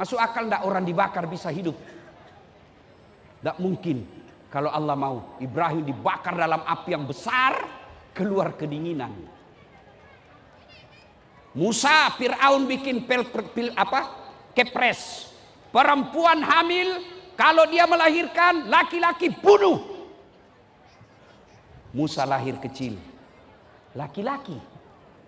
Masuk akal tidak orang dibakar bisa hidup? Tidak mungkin. Kalau Allah mau, Ibrahim dibakar dalam api yang besar, keluar kedinginan. Musa, Fir'aun bikin kepres. Perempuan hamil, kalau dia melahirkan, laki-laki bunuh. Musa lahir kecil, laki-laki.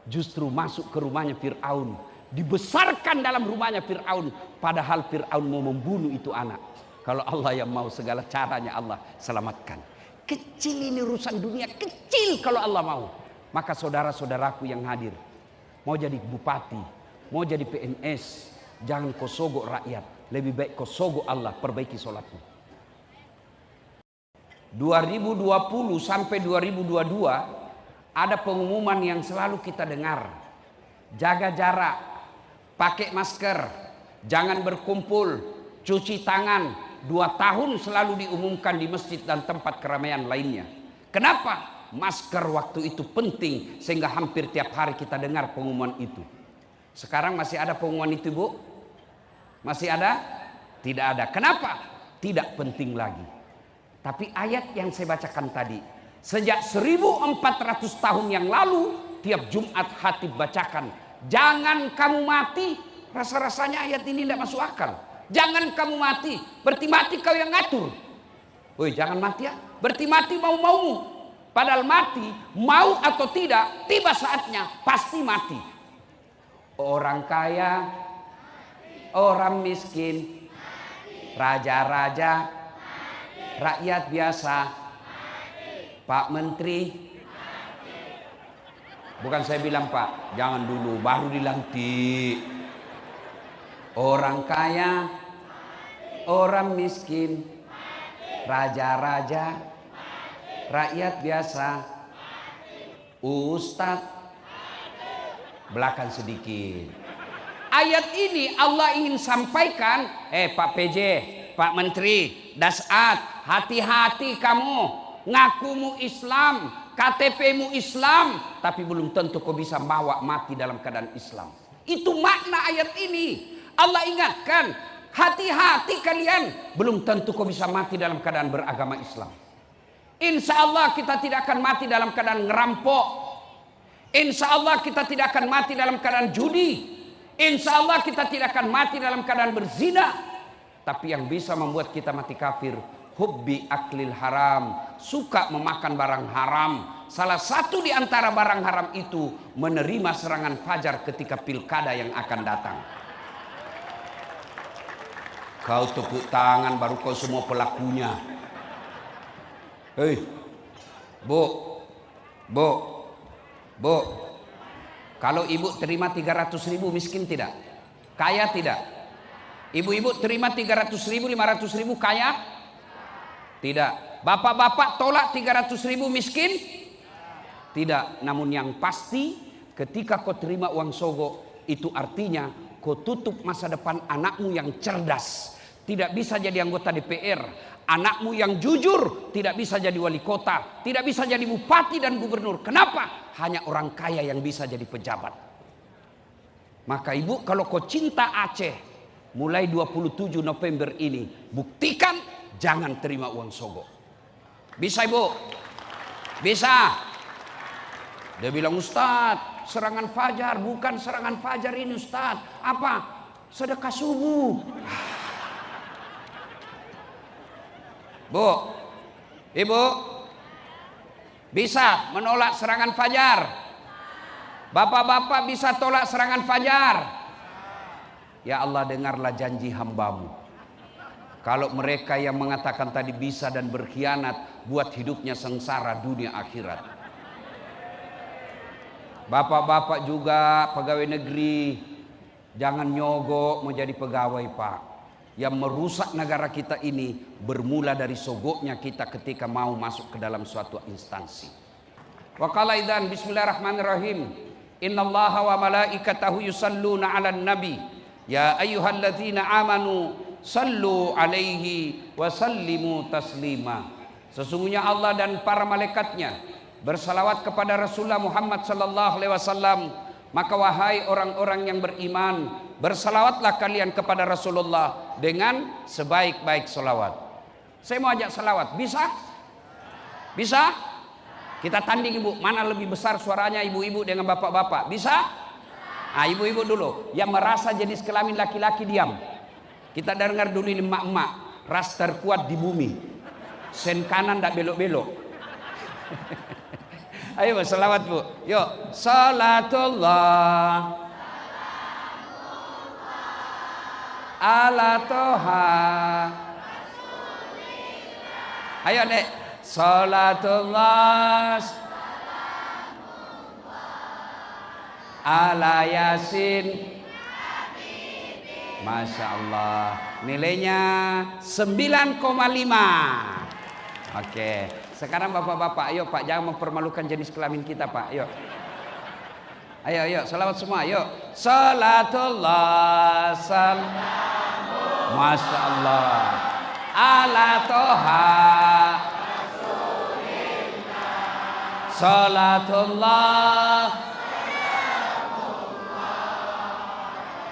Justru masuk ke rumahnya Fir'aun. Dibesarkan dalam rumahnya Fir'aun. Padahal Fir'aun mau membunuh itu anak. Kalau Allah yang mau, segala caranya Allah selamatkan. Kecil ini urusan dunia, kecil kalau Allah mau. Maka saudara-saudaraku yang hadir, mau jadi bupati, mau jadi PNS, jangan kau sogok rakyat. Lebih baik kau sogok Allah, perbaiki sholatmu. 2020 sampai 2022 ada pengumuman yang selalu kita dengar. Jaga jarak, pakai masker, jangan berkumpul, cuci tangan. 2 tahun selalu diumumkan di masjid dan tempat keramaian lainnya. Kenapa? Masker waktu itu penting sehingga hampir tiap hari kita dengar pengumuman itu. Sekarang masih ada pengumuman itu, Bu? Masih ada? Tidak ada. Kenapa? Tidak penting lagi. Tapi ayat yang saya bacakan tadi, sejak 1400 tahun yang lalu tiap Jumat khatib bacakan, jangan kamu mati. Rasa-rasanya ayat ini tidak masuk akal. Jangan kamu mati, berarti mati kau yang ngatur. Woi, jangan mati ya, berarti mati mau-maumu. Padahal mati, mau atau tidak, tiba saatnya pasti mati. Orang kaya, orang miskin, raja-raja, rakyat biasa, Pak Menteri. Bukan saya bilang Pak, jangan dulu, baru dilantik. Orang kaya, orang miskin, raja-raja, rakyat biasa, ustadz, belakang sedikit. Ayat ini Allah ingin sampaikan, Pak PJ, Pak Menteri, Dasat, hati-hati kamu, ngakumu Islam, KTP-mu Islam, tapi belum tentu kau bisa bawa mati dalam keadaan Islam. Itu makna ayat ini. Allah ingatkan, hati-hati kalian, belum tentu kau bisa mati dalam keadaan beragama Islam. Insya Allah kita tidak akan mati dalam keadaan ngerampok. Insya Allah kita tidak akan mati dalam keadaan judi. Insya Allah kita tidak akan mati dalam keadaan berzina. Tapi yang bisa membuat kita mati kafir, hubbi aklil haram, suka memakan barang haram. Salah satu di antara barang haram itu menerima serangan fajar ketika pilkada yang akan datang. Kau tepuk tangan baru kau semua pelakunya. Hei, Bu, kalau ibu terima 300.000 miskin tidak? Kaya tidak? Ibu-ibu terima 300.000, 500.000 kaya? Tidak. Bapak-bapak tolak 300.000 miskin? Tidak. Namun yang pasti ketika kau terima uang sogok, itu artinya kau tutup masa depan anakmu yang cerdas. Tidak bisa jadi anggota DPR. Anakmu yang jujur tidak bisa jadi wali kota, tidak bisa jadi bupati dan gubernur. Kenapa? Hanya orang kaya yang bisa jadi pejabat. Maka ibu, kalau kau cinta Aceh, mulai 27 November ini, buktikan jangan terima uang sogok. Bisa ibu? Bisa. Dia bilang, Ustadz, serangan fajar. Bukan serangan fajar ini Ustadz. Apa? Sedekah subuh. Bu, ibu, bisa menolak serangan fajar? Bapak-bapak bisa tolak serangan fajar? Ya Allah, dengarlah janji hambamu. Kalau mereka yang mengatakan tadi bisa dan berkhianat, buat hidupnya sengsara dunia akhirat. Bapak-bapak juga pegawai negeri, jangan nyogok mau jadi pegawai Pak. Yang merusak negara kita ini bermula dari sogoknya kita ketika mau masuk ke dalam suatu instansi. Wa qala idzan bismillahirrahmanirrahim. Innallaha wa malaikatahu yusalluna 'alan nabi. Ya ayyuhalladzina amanu sallu 'alaihi wa sallimu taslima. Sesungguhnya Allah dan para malaikatnya bersalawat kepada Rasulullah Muhammad sallallahu alaihi wasallam. Maka wahai orang-orang yang beriman, bersalawatlah kalian kepada Rasulullah dengan sebaik-baik salawat. Saya mau ajak salawat, bisa? Bisa? Kita tanding ibu, mana lebih besar suaranya ibu-ibu dengan bapak-bapak? Bisa? Ah, ibu-ibu dulu, yang merasa jenis kelamin laki-laki diam. Kita dengar dulu ini emak-emak, ras terkuat di bumi. Sen kanan tak belok-belok. Ayo salawat bu, yuk. Salatullah ala toha. Ayo dek. Salatullah ala Yasin. Masya Allah. Nilainya 9,5. Oke. Sekarang bapak-bapak, ayo pak, jangan mempermalukan jenis kelamin kita pak. Ayo. Ayo, salawat semua, ayo. Salatullah Masya Allah ala toha. Salatullah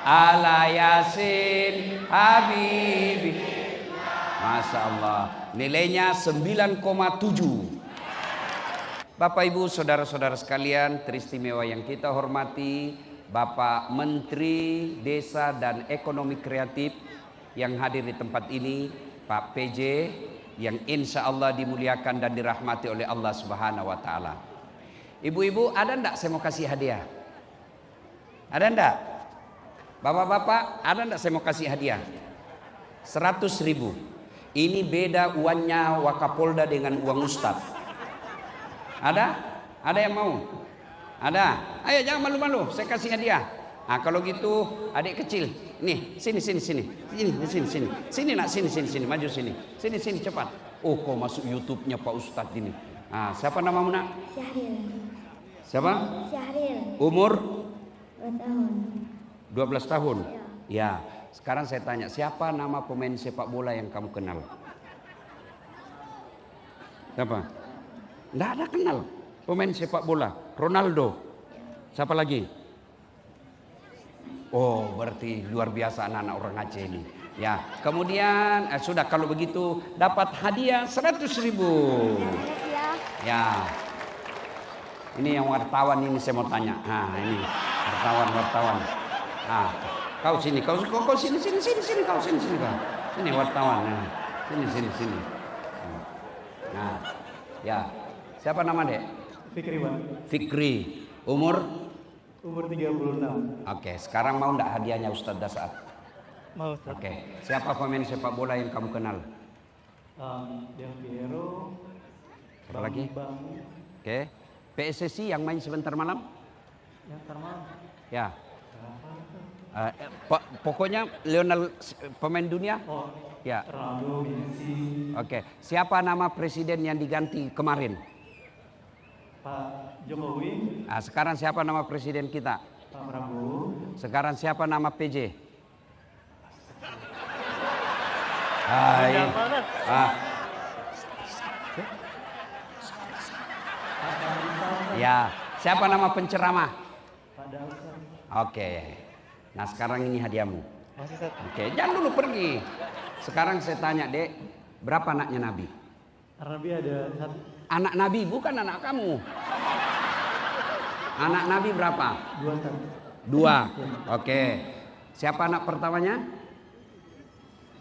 ala Yasin Habibi. Masya Allah. Nilainya 9,7. Bapak Ibu saudara-saudara sekalian, teristimewa yang kita hormati, Bapak Menteri Desa dan Ekonomi Kreatif yang hadir di tempat ini, Pak PJ, yang insya Allah dimuliakan dan dirahmati oleh Allah Subhanahu wa Ta'ala. Ibu-ibu, ada enggak saya mau kasih hadiah? Ada enggak? Bapak-bapak, ada enggak saya mau kasih hadiah? 100.000. Ini beda uangnya Wakapolda dengan uang Ustaz. Ada? Ada yang mau? Ada? Ayo jangan malu-malu, saya kasih hadiah. Nah, kalau gitu adik kecil, nih sini. Sini nak, sini, maju sini. Sini cepat. Oh, kau masuk YouTube-nya Pak Ustadz ini. Nah, siapa namamu nak? Syahril. Siapa? Syahril. Umur? 2 tahun. 12 tahun. Ya. Sekarang saya tanya, siapa nama pemain sepak bola yang kamu kenal? Siapa? Nggak ada kenal pemain sepak bola. Ronaldo. Siapa lagi? Oh, berarti luar biasa anak-anak orang Aceh ini. Ya, kemudian sudah kalau begitu dapat hadiah 100.000. Ya. Ini yang wartawan ini saya mau tanya. Nah, ini wartawan. Nah, kau sini, kau sini kau. Sini wartawan. Nah, sini. Nah, ya. Siapa nama dek? Fikri, Pak. Fikri. Umur 36. Oke, sekarang mau enggak hadiahnya Ustadz Dasaat? Mau, Ustaz. Oke, siapa pemain sepak bola yang kamu kenal? Del Piero. Siapa lagi? Bang. Oke, PSSI yang main sebentar malam? Yang termal. Ya. Pokoknya Lionel pemain dunia? Oh, Ya. Ronaldo, Messi. Oke, siapa nama presiden yang diganti kemarin? Pak Jokowi. Nah, sekarang siapa nama presiden kita? Pak Prabowo. Sekarang siapa nama PJ? Ya, siapa nama penceramah? Pak Dausan. Oke. Nah, sekarang ini hadiahmu. Masih, Ustaz. Oke, jangan dulu pergi. Sekarang saya tanya, Dek, berapa anaknya Nabi? Nabi ada 1. Anak Nabi bukan anak kamu. Anak Nabi berapa? 2, Ustaz. 2. Oke. Siapa anak pertamanya?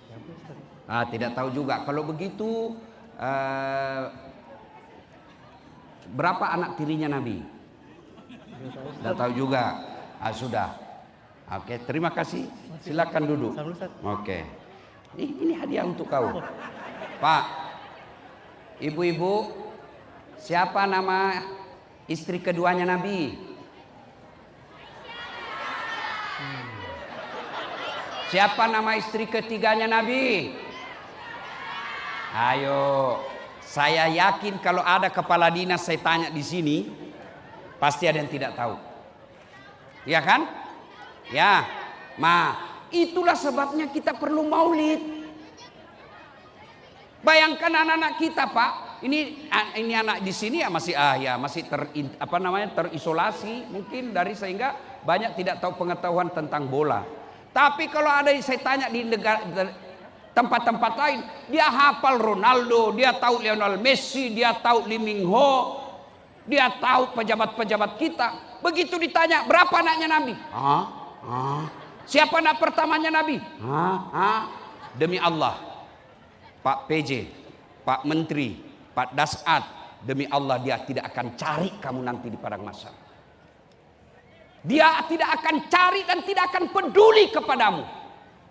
Siapa, Ustaz? Tidak tahu juga. Kalau begitu berapa anak tirinya Nabi? Tidak tahu juga. Sudah. Oke, terima kasih. Silakan duduk. Sama, Ustaz. Oke. Ini hadiah untuk kau. Pak, ibu-ibu, siapa nama istri keduanya Nabi? Siapa nama istri ketiganya Nabi? Ayo, saya yakin kalau ada kepala dinas saya tanya di sini, pasti ada yang tidak tahu. Ya kan? Ya, itulah sebabnya kita perlu maulid. Bayangkan anak-anak kita, Pak. Ini anak di sini ya masih terisolasi mungkin sehingga banyak tidak tahu pengetahuan tentang bola. Tapi kalau ada saya tanya di negara tempat-tempat lain, dia hafal Ronaldo, dia tahu Lionel Messi, dia tahu Lee Min Ho, dia tahu pejabat-pejabat kita. Begitu ditanya berapa anaknya Nabi? Siapa anak pertamanya Nabi? Demi Allah, Pak PJ, Pak Menteri, Pak Dasat, demi Allah dia tidak akan cari kamu nanti di padang mahsyar. Dia tidak akan cari dan tidak akan peduli kepadamu.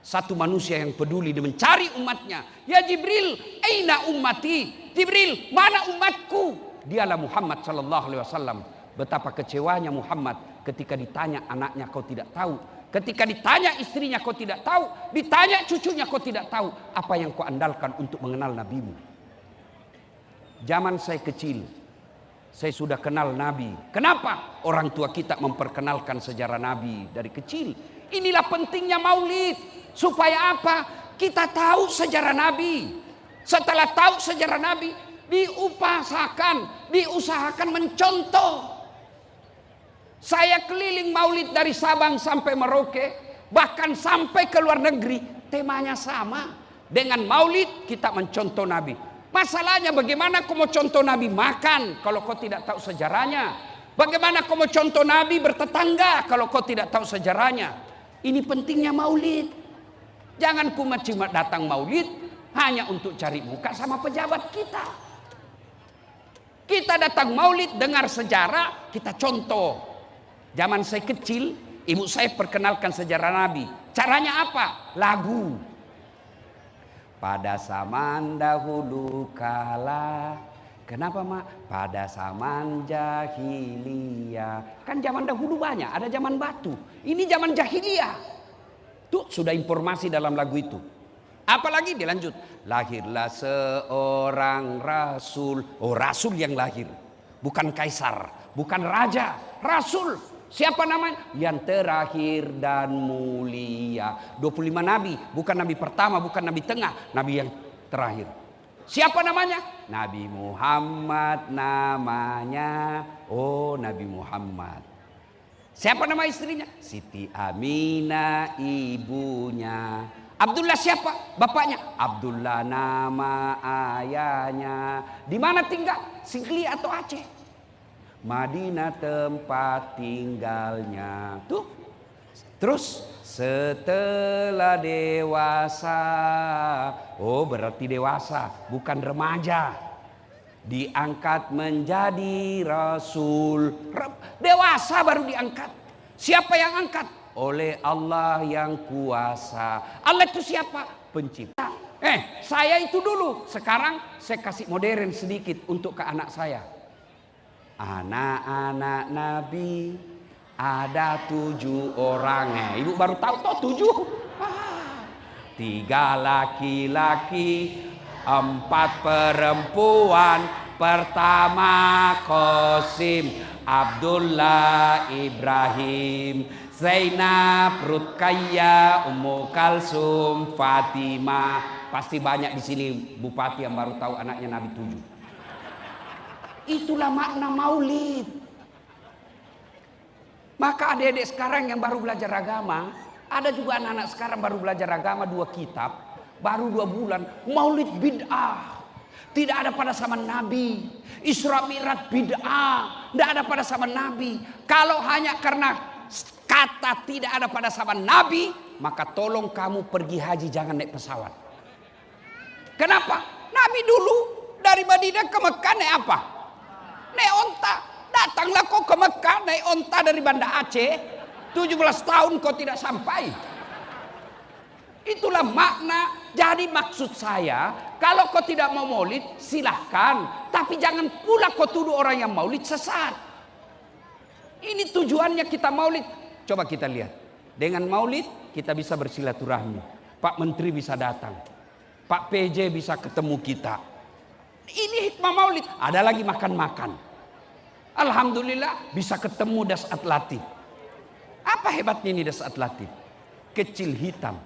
Satu manusia yang peduli dan mencari umatnya. Ya Jibril, aina ummati? Jibril, mana umatku? Dialah Muhammad sallallahu alaihi wasallam. Betapa kecewanya Muhammad ketika ditanya anaknya kau tidak tahu, ketika ditanya istrinya kau tidak tahu, ditanya cucunya kau tidak tahu. Apa yang kau andalkan untuk mengenal nabimu? Zaman saya kecil, saya sudah kenal Nabi. Kenapa? Orang tua kita memperkenalkan sejarah Nabi dari kecil. Inilah pentingnya maulid. Supaya apa? Kita tahu sejarah Nabi. Setelah tahu sejarah Nabi, diusahakan mencontoh. Saya keliling maulid dari Sabang sampai Merauke, bahkan sampai ke luar negeri, temanya sama. Dengan maulid kita mencontoh Nabi. Masalahnya bagaimana kau mau contoh Nabi makan kalau kau tidak tahu sejarahnya? Bagaimana kau mau contoh Nabi bertetangga kalau kau tidak tahu sejarahnya? Ini pentingnya maulid. Jangan cuma datang maulid hanya untuk cari muka sama pejabat kita. Kita datang maulid dengar sejarah, kita contoh. Zaman saya kecil, ibu saya perkenalkan sejarah Nabi. Caranya apa? Lagu. Pada zaman dahulu kala. Kenapa mak? Pada zaman jahiliyah. Kan zaman dahulu banyak, ada zaman batu. Ini zaman jahiliyah. Tuh sudah informasi dalam lagu itu. Apalagi dilanjut. Lahirlah seorang rasul. Oh, rasul yang lahir. Bukan kaisar, bukan raja, rasul. Siapa namanya? Yang terakhir dan mulia. 25 nabi, bukan nabi pertama, bukan nabi tengah, nabi yang terakhir. Siapa namanya? Nabi Muhammad namanya. Oh, Nabi Muhammad. Siapa nama istrinya? Siti Aminah ibunya. Abdullah siapa? Bapaknya. Abdullah nama ayahnya. Di mana tinggal? Sigli atau Aceh? Madinah tempat tinggalnya. Tuh. Terus setelah dewasa. Oh, berarti dewasa, bukan remaja. Diangkat menjadi rasul. Dewasa baru diangkat. Siapa yang angkat? Oleh Allah yang kuasa. Allah itu siapa? Pencipta. Saya itu dulu. Sekarang saya kasih modern sedikit untuk ke anak saya. Anak-anak Nabi ada 7 orang. Ibu baru tahu toh 7. 3 laki-laki, 4 perempuan. Pertama Qasim, Abdullah, Ibrahim, Zainab, Ruqayyah, Ummu Kalsum, Fatimah. Pasti banyak di sini bupati yang baru tahu anaknya Nabi 7. Itulah makna maulid. Maka adik-adik sekarang yang baru belajar agama, ada juga anak-anak sekarang baru belajar agama 2 kitab, baru 2 bulan, maulid bid'ah. Tidak ada pada zaman Nabi. Isra Mi'raj bid'ah, tidak ada pada zaman Nabi. Kalau hanya karena kata tidak ada pada zaman Nabi, maka tolong kamu pergi haji jangan naik pesawat. Kenapa? Nabi dulu dari Madinah ke Mekah naik apa? Naik onta. Datanglah kau ke Mekah naik onta dari Banda Aceh. 17 tahun kau tidak sampai. Itulah makna. Jadi maksud saya, kalau kau tidak mau maulid silahkan. Tapi jangan pula kau tuduh orang yang maulid sesat. Ini tujuannya kita maulid. Coba kita lihat. Dengan maulid kita bisa bersilaturahmi. Pak Menteri bisa datang. Pak PJ bisa ketemu kita. Ini hikmah maulid. Ada lagi makan-makan. Alhamdulillah bisa ketemu Dasat Latif. Apa hebatnya ini Dasat Latif? Kecil hitam.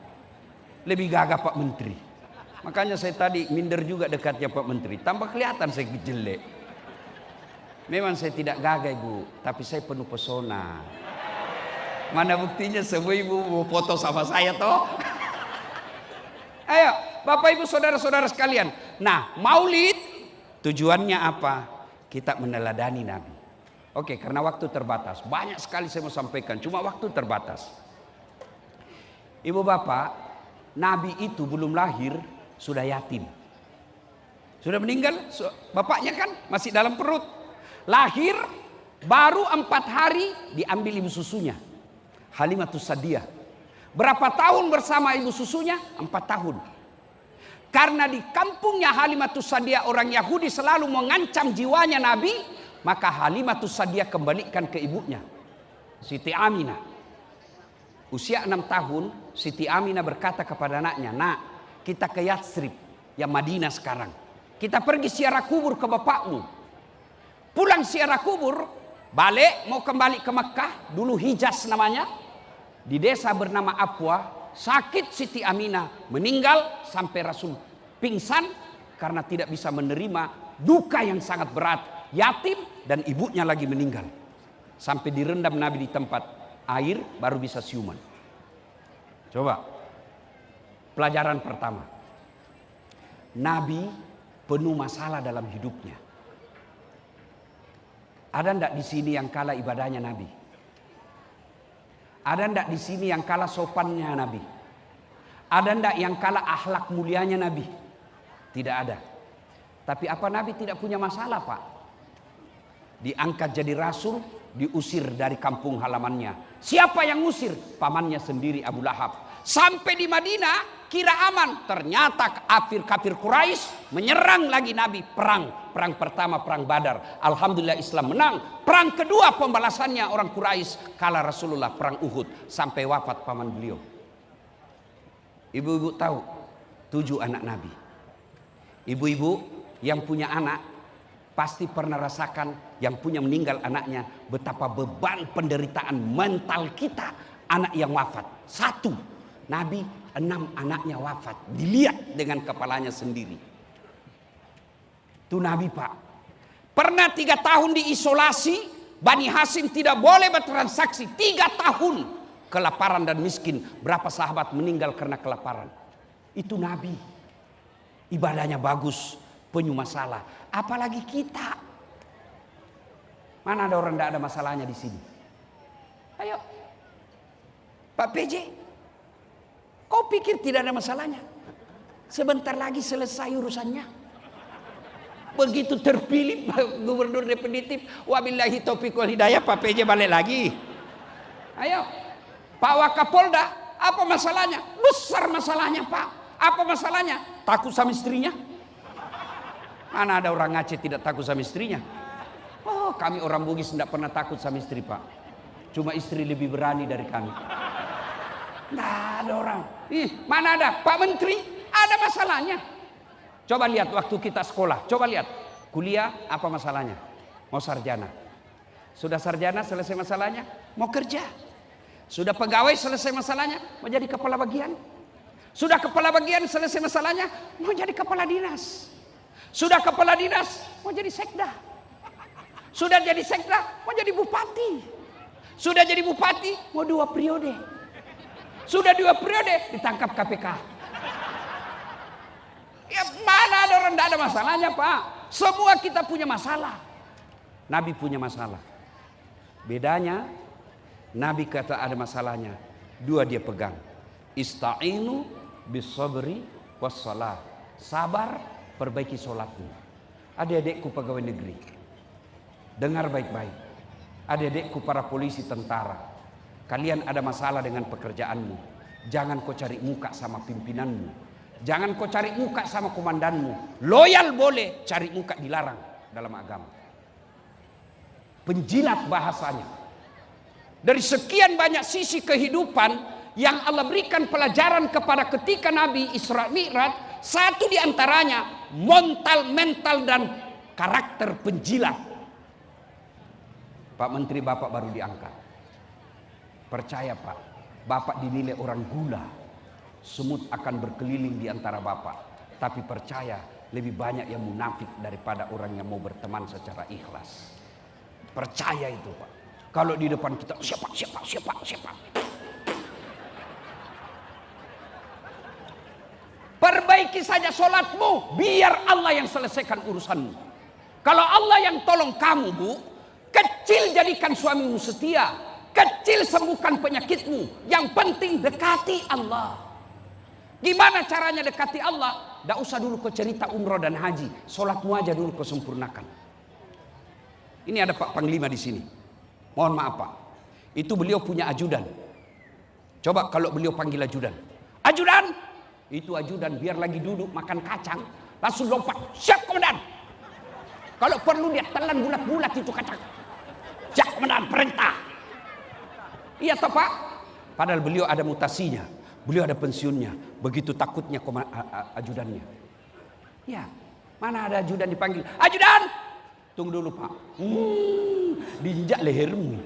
Lebih gagah Pak Menteri. Makanya saya tadi minder juga dekatnya Pak Menteri. Tambah kelihatan saya jelek. Memang saya tidak gagah ibu. Tapi saya penuh pesona. Mana buktinya semua ibu mau foto sama saya toh? Ayo, Bapak Ibu saudara-saudara sekalian. Nah, Maulid tujuannya apa? Kita meneladani Nabi. Oke, karena waktu terbatas. Banyak sekali saya mau sampaikan, cuma waktu terbatas. Ibu bapak, Nabi itu belum lahir sudah yatim. Sudah meninggal, bapaknya kan masih dalam perut. Lahir baru 4 hari diambil ibu susunya, Halimatus Sa'diyah. Berapa tahun bersama ibu susunya? 4 tahun. Karena di kampungnya Halimatus Sa'diyah orang Yahudi selalu mengancam jiwanya Nabi, maka Halimatus Sa'diyah kembalikan ke ibunya, Siti Aminah. Usia 6 tahun, Siti Aminah berkata kepada anaknya, "Nak, kita ke Yatsrib, yang Madinah sekarang. Kita pergi ziarah kubur ke bapakmu." Pulang ziarah kubur, balik mau kembali ke Mekah, dulu Hijaz namanya. Di desa bernama Afwa, sakit Siti Aminah, meninggal sampai Rasul pingsan karena tidak bisa menerima duka yang sangat berat. Yatim dan ibunya lagi meninggal. Sampai direndam Nabi di tempat air baru bisa siuman. Coba. Pelajaran pertama. Nabi penuh masalah dalam hidupnya. Ada ndak di sini yang kalah ibadahnya Nabi? Ada ndak di sini yang kalah sopannya Nabi? Ada ndak yang kalah akhlak mulianya Nabi? Tidak ada. Tapi apa Nabi tidak punya masalah, Pak? Diangkat jadi rasul, diusir dari kampung halamannya. Siapa yang ngusir? Pamannya sendiri, Abu Lahab. Sampai di Madinah kira aman, ternyata kafir Quraisy menyerang lagi Nabi. Perang pertama perang Badar, alhamdulillah Islam menang. Perang kedua pembalasannya orang Quraisy kalah Rasulullah, perang Uhud, sampai wafat paman beliau. Ibu-ibu tahu 7 anak Nabi. Ibu-ibu yang punya anak pasti pernah rasakan, yang punya meninggal anaknya, betapa beban penderitaan mental kita anak yang wafat. 1, Nabi 6 anaknya wafat, dilihat dengan kepalanya sendiri. Itu Nabi, Pak. Pernah 3 tahun diisolasi, Bani Hashim tidak boleh bertransaksi. 3 tahun kelaparan dan miskin. Berapa sahabat meninggal karena kelaparan. Itu Nabi. Ibadahnya bagus, penuh masalah. Apalagi kita. Mana ada orang tidak ada masalahnya di sini? Ayo, Pak PJ, kau pikir tidak ada masalahnya? Sebentar lagi selesai urusannya. Begitu terpilih gubernur definitif, wabillahi taufiq wal hidayah, Pak PJ balik lagi. Ayo, Pak Wakapolda, apa masalahnya? Besar masalahnya, Pak. Apa masalahnya? Takut sama istrinya? Mana ada orang Aceh tidak takut sama istrinya? Oh, kami orang Bugis tidak pernah takut sama istri, Pak. Cuma istri lebih berani dari kami. Nggak ada orang. Mana ada Pak Menteri? Ada masalahnya. Coba lihat waktu kita sekolah. Coba lihat kuliah, apa masalahnya? Mau sarjana. Sudah sarjana selesai masalahnya, mau kerja. Sudah pegawai selesai masalahnya, mau jadi kepala bagian. Sudah kepala bagian selesai masalahnya, mau jadi kepala dinas. Sudah kepala dinas, mau jadi sekda. Sudah jadi sekda, mau jadi bupati. Sudah jadi bupati, mau 2 periode. Sudah 2 periode, ditangkap KPK. Ya mana ada orang tidak ada masalahnya, Pak. Semua kita punya masalah. Nabi punya masalah. Bedanya, Nabi kata ada masalahnya, 2 dia pegang. Ista'inu bisabri wassalah. Sabar, perbaiki sholatmu. Adik-adikku pegawai negeri, dengar baik-baik. Adik-adikku para polisi tentara, kalian ada masalah dengan pekerjaanmu. Jangan kau cari muka sama pimpinanmu. Jangan kau cari muka sama komandanmu. Loyal boleh, cari muka dilarang dalam agama. Penjilat bahasanya. Dari sekian banyak sisi kehidupan yang Allah berikan pelajaran kepada ketika Nabi Isra Mi'raj, satu di antaranya mental dan karakter penjilat. Pak Menteri, Bapak baru diangkat. Percaya, Pak, Bapak dinilai orang gula. Semut akan berkeliling di antara Bapak. Tapi percaya, lebih banyak yang munafik daripada orang yang mau berteman secara ikhlas. Percaya itu, Pak. Kalau di depan kita siapa. Perbaiki saja sholatmu, biar Allah yang selesaikan urusanmu. Kalau Allah yang tolong kamu, Bu, kecil jadikan suamimu setia, kecil sembuhkan penyakitmu. Yang penting dekati Allah. Gimana caranya dekati Allah? Tidak usah dulu kau cerita umroh dan haji, sholatmu aja dulu kau sempurnakan. Ini ada Pak Panglima di sini. Mohon maaf Pak, itu beliau punya ajudan. Coba kalau beliau panggil ajudan, ajudan, itu ajudan biar lagi duduk makan kacang, langsung lompat, siap komandan. Kalau perlu dia telan bulat-bulat itu kacang. Siap komandan, perintah. Iya toh Pak? Padahal beliau ada mutasinya, beliau ada pensiunnya. Begitu takutnya ajudannya. Ya, mana ada ajudan dipanggil, ajudan. Tunggu dulu Pak. Diinjak lehermu.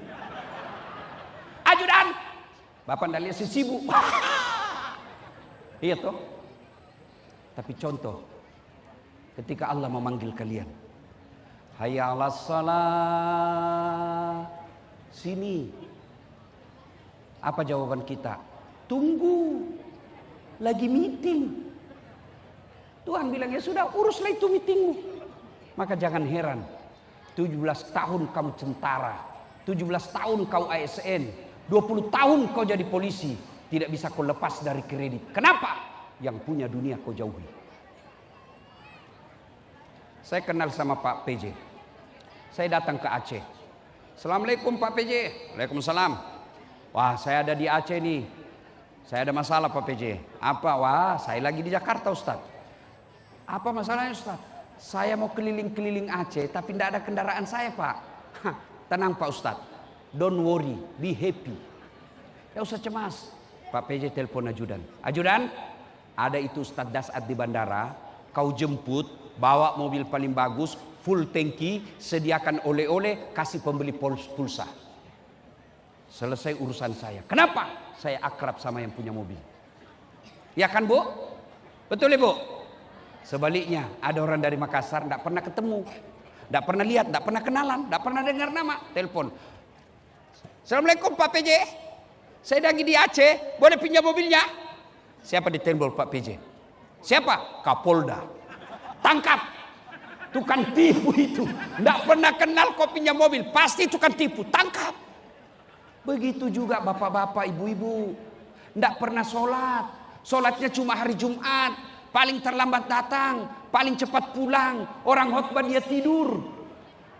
Ajudan. Bapak ndak lihat si sibuk. Iya toh? Tapi contoh, ketika Allah memanggil kalian, hayya 'alas shalah, sini. Apa jawaban kita? Tunggu, lagi meeting. Tuhan bilang ya sudah, uruslah itu meetingmu. Maka jangan heran, 17 tahun kamu tentara, 17 tahun kau ASN, 20 tahun kau jadi polisi, tidak bisa kau lepas dari kredit. Kenapa? Yang punya dunia kau jauhi. Saya kenal sama Pak PJ. Saya datang ke Aceh. Assalamualaikum Pak PJ. Waalaikumsalam. Wah, saya ada di Aceh nih. Saya ada masalah Pak PJ. Apa? Wah, saya lagi di Jakarta Ustaz. Apa masalahnya Ustaz? Saya mau keliling-keliling Aceh tapi tidak ada kendaraan saya Pak. Tenang Pak Ustaz. Don't worry, be happy. Tidak usah cemas. Pak PJ telepon ajudan. Ajudan, ada itu Ustaz Dasat di bandara. Kau jemput, bawa mobil paling bagus, full tangki, sediakan oleh-oleh, kasih pembeli pulsa. Selesai urusan saya. Kenapa? Saya akrab sama yang punya mobil. Ya kan Bu? Betul ya Bu? Sebaliknya, ada orang dari Makassar tidak pernah ketemu, tidak pernah lihat, tidak pernah kenalan, tidak pernah dengar nama. Telepon. Assalamualaikum Pak PJ. Saya lagi di Aceh, boleh pinjam mobilnya? Siapa di telepon Pak PJ? Siapa? Kapolda. Tangkap. Tukang tipu itu. Tidak pernah kenal kau pinjam mobil, pasti tukang tipu. Tangkap. Begitu juga bapak-bapak, ibu-ibu. Tidak pernah sholat. Sholatnya cuma hari Jumat. Paling terlambat datang, paling cepat pulang. Orang khotbah dia tidur.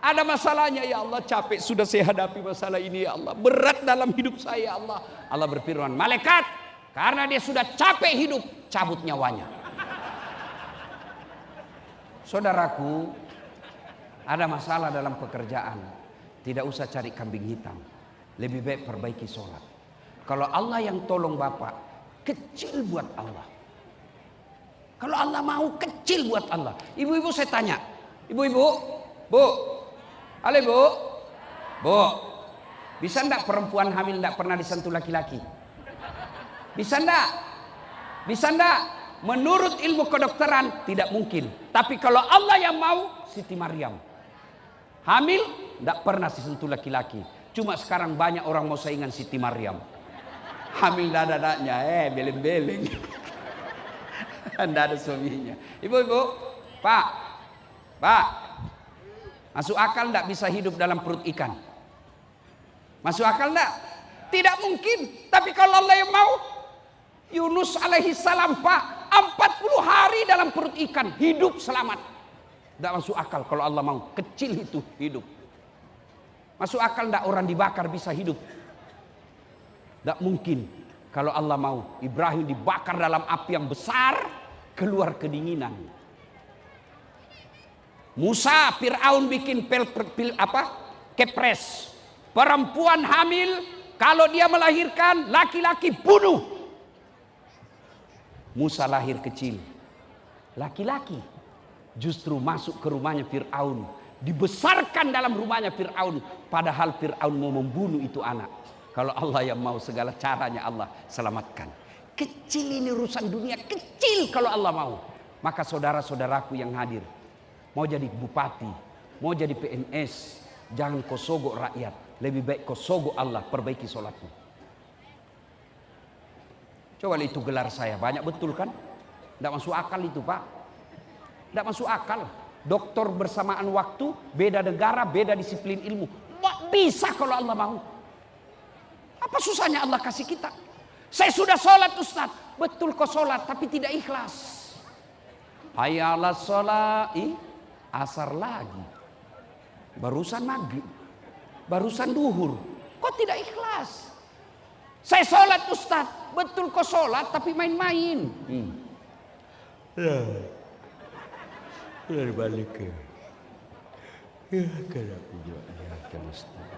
Ada masalahnya, ya Allah, capek sudah saya hadapi masalah ini, ya Allah. Berat dalam hidup saya, ya Allah. Allah berfirman, malaikat, karena dia sudah capek hidup, cabut nyawanya. Saudaraku, ada masalah dalam pekerjaan, tidak usah cari kambing hitam. Lebih baik perbaiki sholat. Kalau Allah yang tolong Bapak, kecil buat Allah. Kalau Allah mau, kecil buat Allah. Ibu-ibu saya tanya. Ibu-ibu, Bu. Halo Bu. Bu. Bisa enggak perempuan hamil enggak pernah disentuh laki-laki? Bisa enggak? Bisa enggak? Menurut ilmu kedokteran tidak mungkin. Tapi kalau Allah yang mau, Siti Maryam. Hamil enggak pernah disentuh laki-laki. Cuma sekarang banyak orang mau saingan Siti Maryam. Hamil dada-dadanya, beleng-beleng. Tidak ada suaminya. Ibu-ibu, Pak, masuk akal tidak bisa hidup dalam perut ikan? Masuk akal tidak? Tidak mungkin. Tapi kalau Allah yang mau, Yunus alaihi salam Pak, 40 hari dalam perut ikan, hidup selamat. Tidak masuk akal kalau Allah mau, kecil itu hidup. Masuk akal tidak orang dibakar bisa hidup? Tidak mungkin. Kalau Allah mau, Ibrahim dibakar dalam api yang besar, keluar kedinginan. Musa, Fir'aun bikin kepres. Perempuan hamil, kalau dia melahirkan, laki-laki bunuh. Musa lahir kecil. Laki-laki justru masuk ke rumahnya Fir'aun. Dibesarkan dalam rumahnya Fir'aun. Padahal Fir'aun mau membunuh itu anak. Kalau Allah yang mau, segala caranya Allah selamatkan. Kecil ini urusan dunia, kecil kalau Allah mau. Maka saudara-saudaraku yang hadir, mau jadi bupati, mau jadi PNS, jangan kau sogok rakyat. lebih baik kau sogok Allah, perbaiki sholatmu. Coba itu gelar saya, banyak betul kan? Tidak masuk akal itu Pak. Tidak masuk akal. Doktor bersamaan waktu, beda negara, beda disiplin ilmu. Bisa kalau Allah mau. Apa susahnya Allah kasih kita? Saya sudah sholat Ustaz. Betul kau sholat tapi tidak ikhlas. Hayya 'alas sholat, asar lagi. Barusan maghrib, barusan duhur. Kok tidak ikhlas? Saya sholat Ustaz. Betul kau sholat tapi main-main. Udah balik ya. Ya kenapa juga ya kan Ustaz.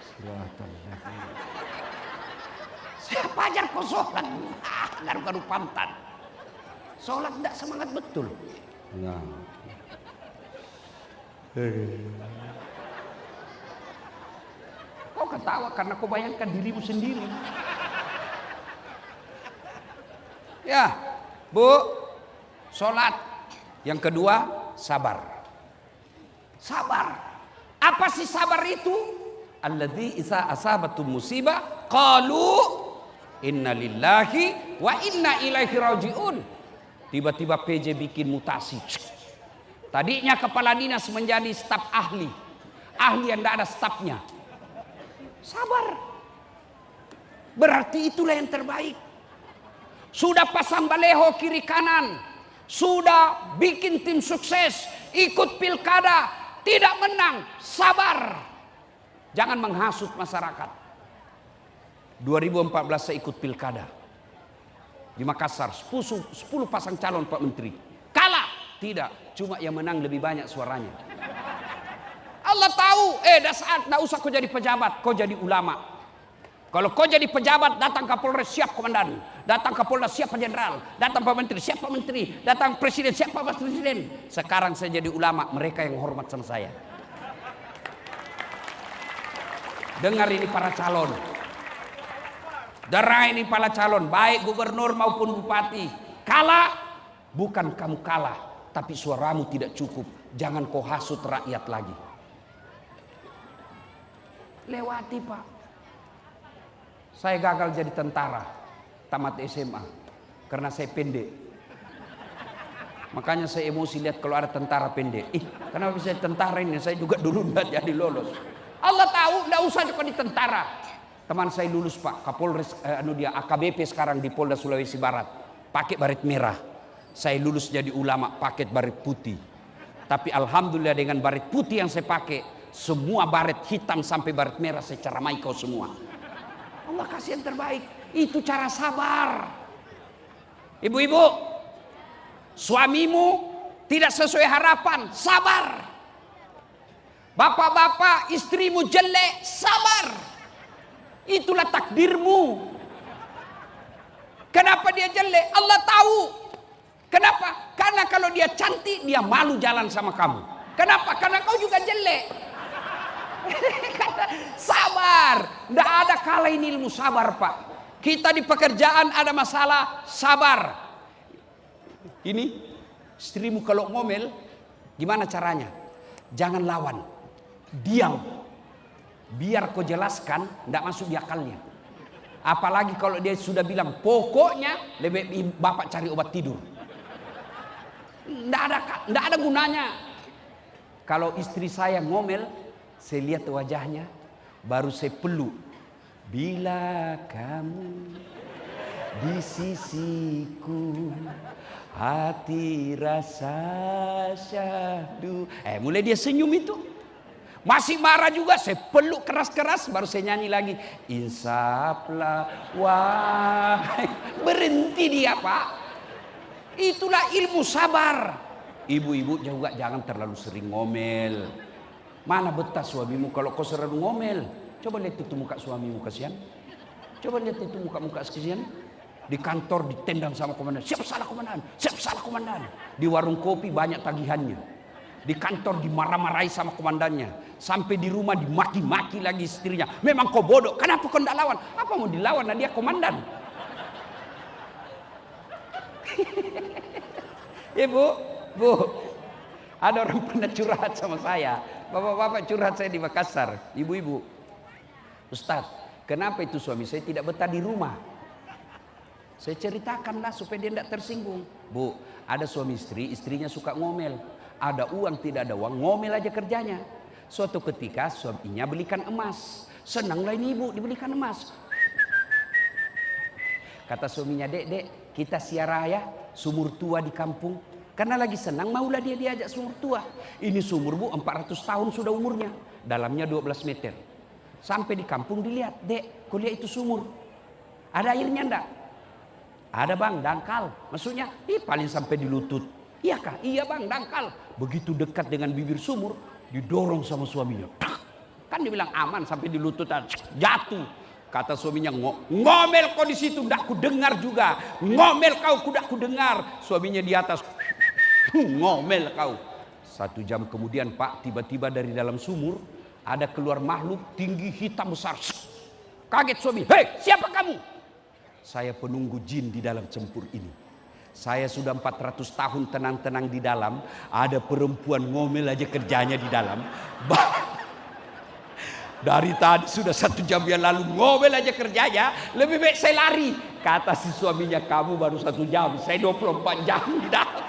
Silahkan. Siapa ajar kau sholat? Garu-garu pantat. Sholat tidak semangat betul. Nah. Kau ketawa karena kau bayangkan dirimu sendiri. Ya, Bu, sholat. Yang kedua, sabar. Sabar. Apa sih sabar itu? Alladzi isa asabatum musibah qalu inna lillahi wa inna ilaihi rajiun. Tiba-tiba PJ bikin mutasi. Tadinya kepala dinas menjadi staf ahli. Ahli yang tidak ada stafnya. Sabar. Berarti itulah yang terbaik. Sudah pasang baleho kiri kanan. Sudah bikin tim sukses. Ikut pilkada. Tidak menang. Sabar. Jangan menghasut masyarakat. 2014 saya ikut pilkada. Di Makassar 10 pasang calon Pak Menteri. Kalah. Tidak. Cuma yang menang lebih banyak suaranya. Allah tahu. Dasar. Tidak usah kau jadi pejabat. Kau jadi ulama. Kalau kau jadi pejabat, datang Kapolres siap komandan, datang Kapolda siap jenderal, datang Pak Menteri siap Pak Menteri, datang Presiden siap Pak Presiden. Sekarang saya jadi ulama, mereka yang hormat sama saya. Dengar ini para calon, dengar ini para calon, baik gubernur maupun bupati. Kalah, bukan kamu kalah, tapi suaramu tidak cukup. Jangan kau hasut rakyat lagi. Lewati Pak. Saya gagal jadi tentara, tamat SMA, karena saya pendek. Makanya saya emosi lihat kalau ada tentara pendek. Kenapa bisa tentara ini? Saya juga dulu tidak jadi lolos. Allah tahu, tidak usah jadi tentara. Teman saya lulus Pak, Kapolres, AKBP sekarang di Polda Sulawesi Barat, pakai baret merah. Saya lulus jadi ulama, pakai baret putih. Tapi alhamdulillah dengan baret putih yang saya pakai, semua baret hitam sampai baret merah saya ceramai kau semua. Allah kasih yang terbaik. Itu cara sabar. Ibu-ibu, suamimu tidak sesuai harapan, sabar. Bapak-bapak, istrimu jelek, sabar. Itulah takdirmu. Kenapa dia jelek? Allah tahu. Kenapa? Karena kalau dia cantik, dia malu jalan sama kamu. Kenapa? Karena kau juga jelek. Sabar. Tidak ada kalah ini ilmu sabar Pak. Kita di pekerjaan ada masalah, sabar. Ini istrimu kalau ngomel, gimana caranya? Jangan lawan, diam. Biar kau jelaskan, tidak masuk di akalnya. Apalagi kalau dia sudah bilang pokoknya lebih bapak cari obat tidur. Tidak ada gunanya. Kalau istri saya ngomel, saya lihat wajahnya, baru saya peluk. Bila kamu di sisiku, hati rasa syahdu. Mulai dia senyum itu. Masih marah juga, saya peluk keras-keras, baru saya nyanyi lagi. Insaplah wahai. Berhenti dia Pak. Itulah ilmu sabar. Ibu-ibu juga jangan terlalu sering ngomel. Mana betah suamimu kalau kau selalu ngomel? Coba lihat itu muka suamimu, kasihan. Coba lihat itu muka-muka kasihan. Di kantor ditendang sama komandan. Siap salah komandan, siap salah komandan. Di warung kopi banyak tagihannya. Di kantor dimarah-marahi sama komandannya. Sampai di rumah dimaki-maki lagi istrinya. Memang kau bodoh, kenapa kau tidak lawan? Apa mau dilawan? Nah, dia komandan. Ibu, Bu, ada orang pernah curhat sama saya. Bapak-bapak curhat saya di Makassar, ibu-ibu. Ustadz, kenapa itu suami saya tidak betah di rumah? Saya ceritakanlah supaya dia tidak tersinggung. Bu, ada suami istri, istrinya suka ngomel. Ada uang, tidak ada uang, ngomel aja kerjanya. Suatu ketika suaminya belikan emas. Senanglah ini ibu dibelikan emas. Kata suaminya, dek, kita siarah ya sumur tua di kampung. Karena lagi senang, maulah dia diajak sumur tua. Ini sumur bu 400 tahun sudah umurnya. Dalamnya 12 meter. Sampai di kampung dilihat, dek, kau lihat itu sumur. Ada airnya enggak? Ada bang, dangkal. Maksudnya, paling sampai di lutut. Iya kah? Iya bang, dangkal. Begitu dekat dengan bibir sumur, didorong sama suaminya. Kan dibilang aman sampai di lutut, jatuh. Kata suaminya, ngomel kau di situ, ndak ku dengar juga. Ngomel kau, kudak ku dengar. Suaminya di atas, ngomel kau. 1 jam kemudian Pak, tiba-tiba dari dalam sumur ada keluar makhluk tinggi hitam besar. Kaget suami, hei siapa kamu? Saya penunggu jin di dalam cempur ini. Saya sudah 400 tahun tenang-tenang di dalam. Ada perempuan ngomel aja kerjanya di dalam. Dari tadi sudah 1 jam yang lalu ngomel aja kerjanya. Lebih baik saya lari. Kata si suaminya, kamu baru 1 jam, saya 24 jam di dalam.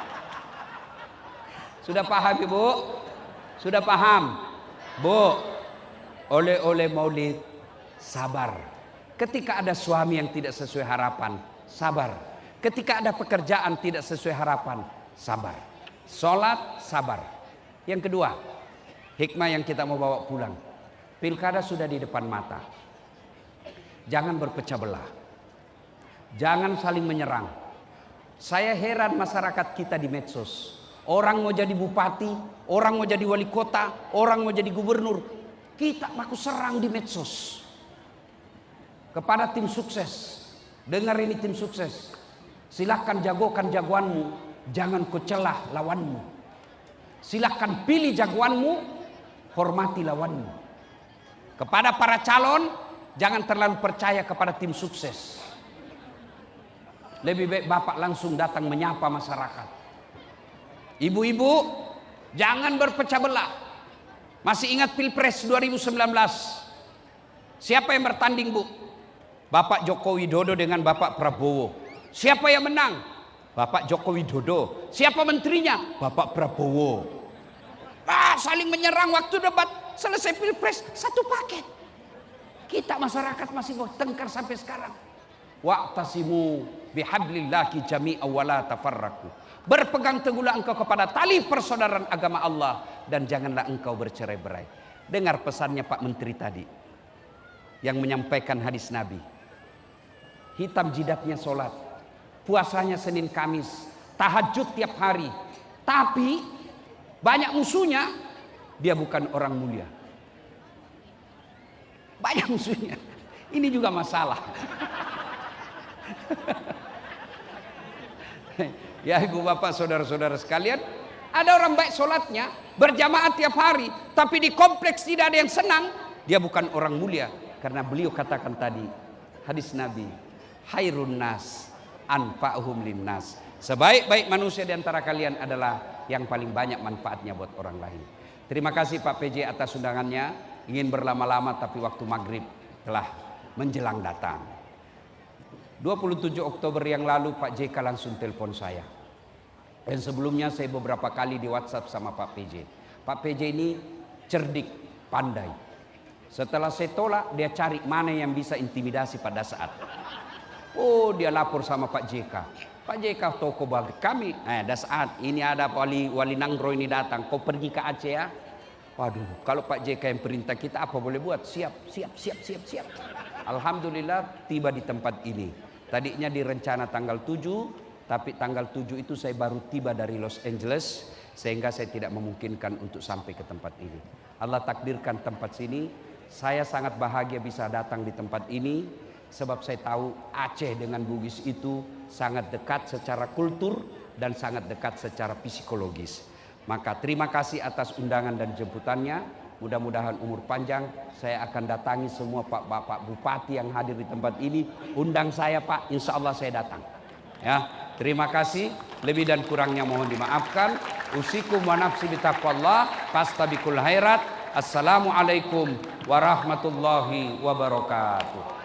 Sudah paham ibu? Sudah paham? Bu, oleh-oleh maulid, sabar. Ketika ada suami yang tidak sesuai harapan, sabar. Ketika ada pekerjaan tidak sesuai harapan, sabar. Sholat, sabar. Yang kedua, hikmah yang kita mau bawa pulang. Pilkada sudah di depan mata. Jangan berpecah belah. Jangan saling menyerang. Saya heran masyarakat kita di medsos. Orang mau jadi bupati, orang mau jadi wali kota, orang mau jadi gubernur. Kita baku serang di medsos. Kepada tim sukses, dengar ini tim sukses. Silahkan jagokan jagoanmu, jangan kau celah lawanmu. Silahkan pilih jagoanmu, hormati lawanmu. Kepada para calon, jangan terlalu percaya kepada tim sukses. Lebih baik bapak langsung datang menyapa masyarakat. Ibu-ibu, jangan berpecah belah. Masih ingat Pilpres 2019? Siapa yang bertanding bu? Bapak Joko Widodo dengan Bapak Prabowo. Siapa yang menang? Bapak Joko Widodo. Siapa menterinya? Bapak Prabowo. Saling menyerang waktu debat. Selesai Pilpres, satu paket. Kita masyarakat masih bertengkar sampai sekarang. Wa'tasimu bihablillahi jami'an wa la tafarraqu. Berpegang teguhlah engkau kepada tali persaudaraan agama Allah dan janganlah engkau bercerai-berai. Dengar pesannya Pak Menteri tadi yang menyampaikan hadis Nabi. Hitam jidatnya sholat, puasanya Senin Kamis, tahajud tiap hari. Tapi banyak musuhnya, dia bukan orang mulia. Banyak musuhnya. Ini juga masalah. Ya ibu bapak saudara-saudara sekalian, ada orang baik sholatnya, berjamaah tiap hari, tapi di kompleks tidak ada yang senang, dia bukan orang mulia. Karena beliau katakan tadi, hadis Nabi, Hairun nas anfa'uhum linnas. Sebaik-baik manusia di antara kalian adalah yang paling banyak manfaatnya buat orang lain. Terima kasih Pak PJ atas undangannya. Ingin berlama-lama tapi waktu maghrib telah menjelang datang. 27 Oktober yang lalu Pak JK langsung telepon saya. Dan sebelumnya saya beberapa kali di WhatsApp sama Pak PJ. Pak PJ ini cerdik, pandai. Setelah saya tolak, dia cari mana yang bisa intimidasi pada saat. Oh, dia lapor sama Pak JK. Pak JK toko bagi kami. Dah saat ini ada wali Nanggro ini datang. Kau pergi ke Aceh ya. Waduh, kalau Pak JK yang perintah kita apa boleh buat? Siap. Alhamdulillah tiba di tempat ini. Tadinya direncana tanggal 7, tapi tanggal 7 itu saya baru tiba dari Los Angeles, sehingga saya tidak memungkinkan untuk sampai ke tempat ini. Allah takdirkan tempat sini. Saya sangat bahagia bisa datang di tempat ini, sebab saya tahu Aceh dengan Bugis itu sangat dekat secara kultur dan sangat dekat secara psikologis. Maka terima kasih atas undangan dan jemputannya. Mudah-mudahan umur panjang. Saya akan datangi semua Bapak Bupati yang hadir di tempat ini. Undang saya Pak, insya Allah saya datang. Ya, terima kasih. Lebih dan kurangnya mohon dimaafkan. Usikum wa nafsi bitaqwallah. Fastabiqul khairat. Assalamualaikum warahmatullahi wabarakatuh.